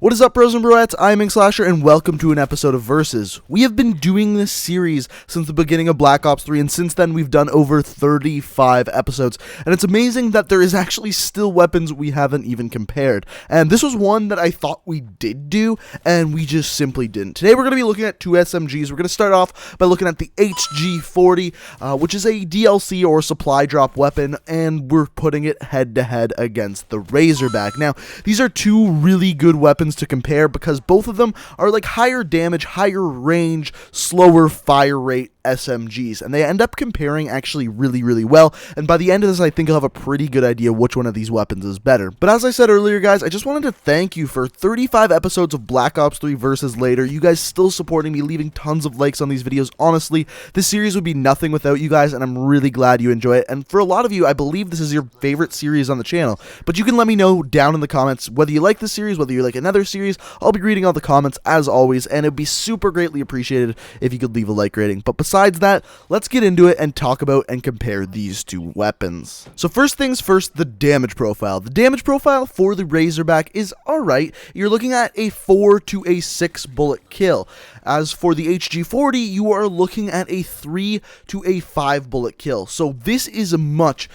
What is up, bros and broettes? I'm Inkslasher, and welcome to an episode of Versus. We have been doing this series since the beginning of Black Ops 3, and since then we've done over 35 episodes, and it's amazing that there is actually still weapons we haven't even compared, and this was one that I thought we did do, and we just simply didn't. Today we're going to be looking at two SMGs. We're going to start off by looking at the HG40, which is a DLC or supply drop weapon, and we're putting it head-to-head against the Razorback. Now, these are two really good weapons to compare because both of them are like higher damage, higher range, slower fire rate SMGs, and they end up comparing actually really well, and by the end of this I think I'll have a pretty good idea which one of these weapons is better. But as I said earlier, guys, I just wanted to thank you for 35 episodes of Black Ops 3 Versus later. You guys still supporting me, leaving tons of likes on these videos. Honestly, this series would be nothing without you guys, and I'm really glad you enjoy it. And for a lot of you, I believe this is your favorite series on the channel, but you can let me know down in the comments whether you like this series, whether you like another series. I'll be reading all the comments as always, and it'd be super greatly appreciated if you could leave a like rating. But besides that, let's get into it and talk about and compare these two weapons. So first things first, the damage profile. The damage profile for the Razorback is alright. You're looking at a 4 to a 6 bullet kill. As for the HG40, you are looking at a 3 to a 5 bullet kill. So this is much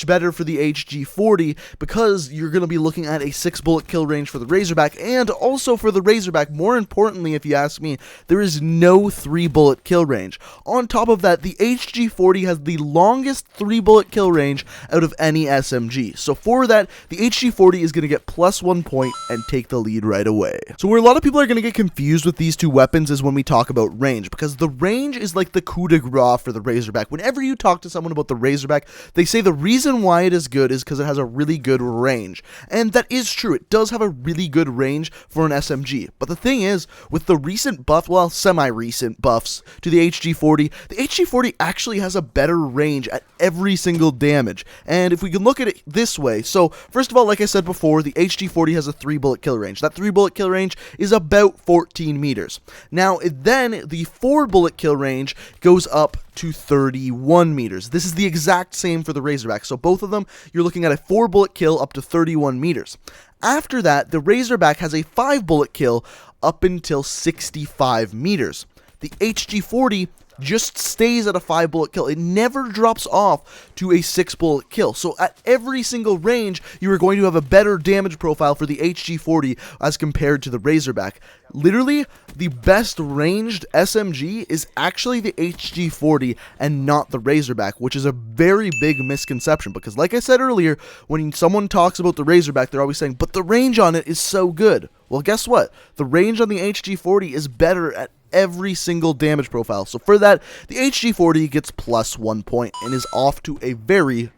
better for the HG40 because you're going to be looking at a 6 bullet kill range for the Razorback, and also for the Razorback, more importantly if you ask me, there is no 3 bullet kill range. On top of that, the HG40 has the longest 3 bullet kill range out of any SMG. So for that, the HG40 is going to get +1 point and take the lead right away. So where a lot of people are going to get confused with these two weapons is when we talk about range, because the range is like the coup de grace for the Razorback. Whenever you talk to someone about the Razorback, they say the reason why it is good is because it has a really good range. And that is true. It does have a really good range for an SMG. But the thing is, with the recent buff, well, semi-recent buffs to the HG40 actually has a better range at every single damage. And if we can look at it this way, so first of all, like I said before, the HG40 has a 3 bullet kill range. That 3 bullet kill range is about 14 meters. Now, then the 4 bullet kill range goes up to 31 meters. This is the exact same for the Razorback. So both of them, you're looking at a 4 bullet kill up to 31 meters. After that, the Razorback has a 5 bullet kill up until 65 meters. The HG40 just stays at a 5 bullet kill. It never drops off to a 6 bullet kill. So at every single range, you are going to have a better damage profile for the HG40 as compared to the Razorback. Literally, the best ranged SMG is actually the HG40 and not the Razorback, which is a very big misconception because, like I said earlier, when someone talks about the Razorback, they're always saying, but the range on it is so good. Well, guess what? The range on the HG40 is better at every single damage profile. So for that, the HG40 gets +1 point and is off to a very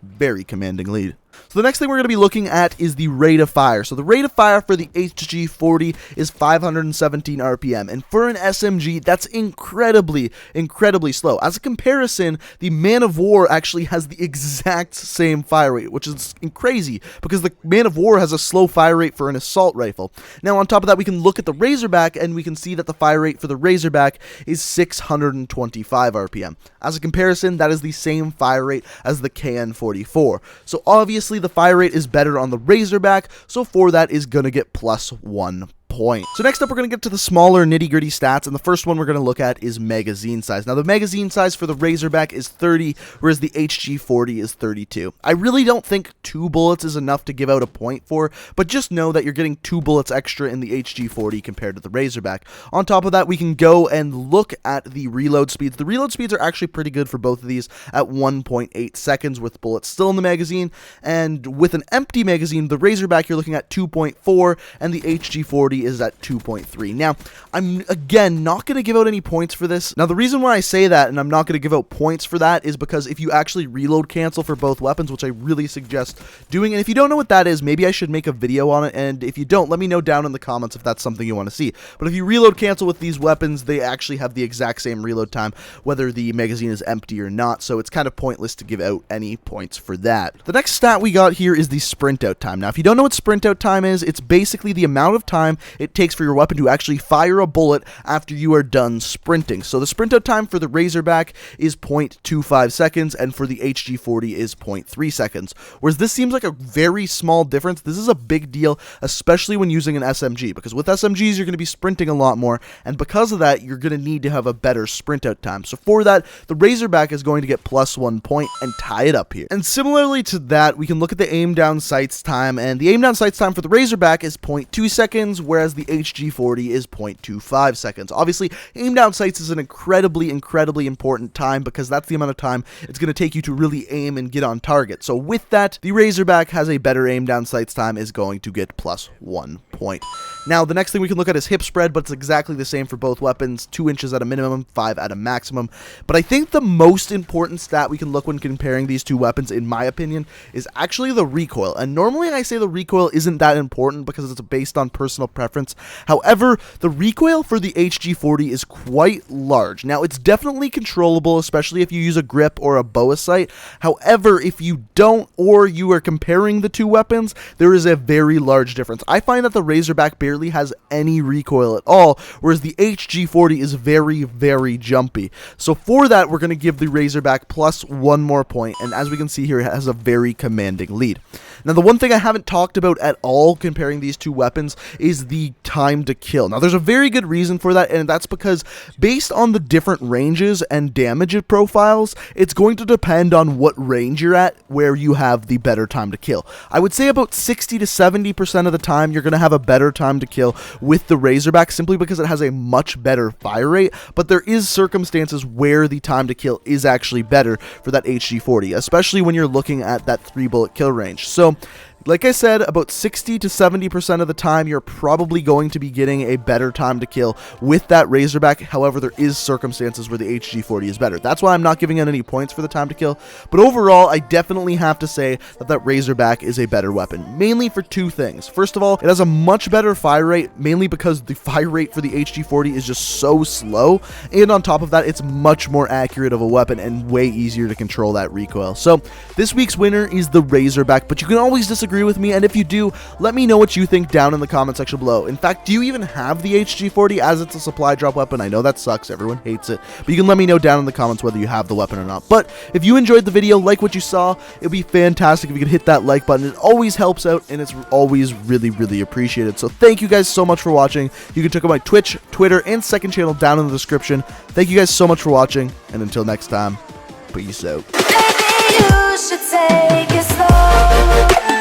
commanding lead. So the next thing we're going to be looking at is the rate of fire. So the rate of fire for the HG40 is 517 RPM, and for an SMG, that's incredibly slow. As a comparison, the Man of War actually has the exact same fire rate, which is crazy because the Man of War has a slow fire rate for an assault rifle. Now, on top of that, we can look at the Razorback, and we can see that the fire rate for the Razorback is 625 RPM. As a comparison, that is the same fire rate as the KN44. So obviously, the fire rate is better on the Razorback, so for that is going to get +1 point. So next up, we're going to get to the smaller nitty-gritty stats, and the first one we're going to look at is magazine size. Now, the magazine size for the Razorback is 30, whereas the HG40 is 32. I really don't think 2 bullets is enough to give out a point for, but just know that you're getting 2 bullets extra in the HG40 compared to the Razorback. On top of that, we can go and look at the reload speeds. The reload speeds are actually pretty good for both of these at 1.8 seconds with bullets still in the magazine, and with an empty magazine, the Razorback, you're looking at 2.4, and the HG40 is at 2.3. Now, I'm again not going to give out any points for this. Now, the reason why I say that and I'm not going to give out points for that is because if you actually reload cancel for both weapons, which I really suggest doing, and if you don't know what that is, maybe I should make a video on it, and if you don't, let me know down in the comments if that's something you want to see. But if you reload cancel with these weapons, they actually have the exact same reload time, whether the magazine is empty or not, so it's kind of pointless to give out any points for that. The next stat we got here is the sprint out time. Now, if you don't know what sprint out time is, it's basically the amount of time it takes for your weapon to actually fire a bullet after you are done sprinting. So the sprint out time for the Razorback is 0.25 seconds, and for the HG40 is 0.3 seconds. Whereas this seems like a very small difference. This is a big deal, especially when using an SMG, because with SMGs you're going to be sprinting a lot more, and because of that you're going to need to have a better sprint out time. So for that, the Razorback is going to get +1 point and tie it up here. And similarly to that, we can look at the aim down sights time, and the aim down sights time for the Razorback is 0.2 seconds, whereas the HG40 is 0.25 seconds. Obviously, aim down sights is an incredibly important time, because that's the amount of time it's going to take you to really aim and get on target. So with that, the Razorback has a better aim down sights time, is going to get +1 point. Now, the next thing we can look at is hip spread, but it's exactly the same for both weapons, 2 inches at a minimum, 5 at a maximum. But I think the most important stat we can look when comparing these two weapons, in my opinion, is actually the recoil. And normally I say the recoil isn't that important because it's based on personal preference. However, the recoil for the HG40 is quite large. Now, it's definitely controllable, especially if you use a grip or a boa sight. However, if you don't, or you are comparing the two weapons, there is a very large difference. I find that the Razorback barely has any recoil at all, whereas the HG40 is very jumpy. So for that, we're going to give the Razorback +1 more point, and as we can see here, it has a very commanding lead. Now, the one thing I haven't talked about at all comparing these two weapons is the time to kill. Now, there's a very good reason for that, and that's because based on the different ranges and damage profiles, it's going to depend on what range you're at where you have the better time to kill. I would say about 60 to 70% of the time you're going to have a better time to kill with the Razorback, simply because it has a much better fire rate, but there is circumstances where the time to kill is actually better for that HG40, especially when you're looking at that 3-bullet kill range. So, like I said, about 60 to 70% of the time, you're probably going to be getting a better time to kill with that Razorback. However, there is circumstances where the HG40 is better. That's why I'm not giving it any points for the time to kill. But overall, I definitely have to say that that Razorback is a better weapon, mainly for two things. First of all, it has a much better fire rate, mainly because the fire rate for the HG40 is just so slow. And on top of that, it's much more accurate of a weapon and way easier to control that recoil. So this week's winner is the Razorback, but you can always disagree with me, and if you do, let me know what you think down in the comment section below. In fact, do you even have the HG40 as it's a supply drop weapon? I know that sucks, everyone hates it, but you can let me know down in the comments whether you have the weapon or not. But if you enjoyed the video, like what you saw, it would be fantastic if you could hit that like button. It always helps out, and it's always really appreciated. So thank you guys so much for watching. You can check out my Twitch, Twitter, and second channel down in the description. Thank you guys so much for watching, and until next time, peace out. Maybe you should take it slow.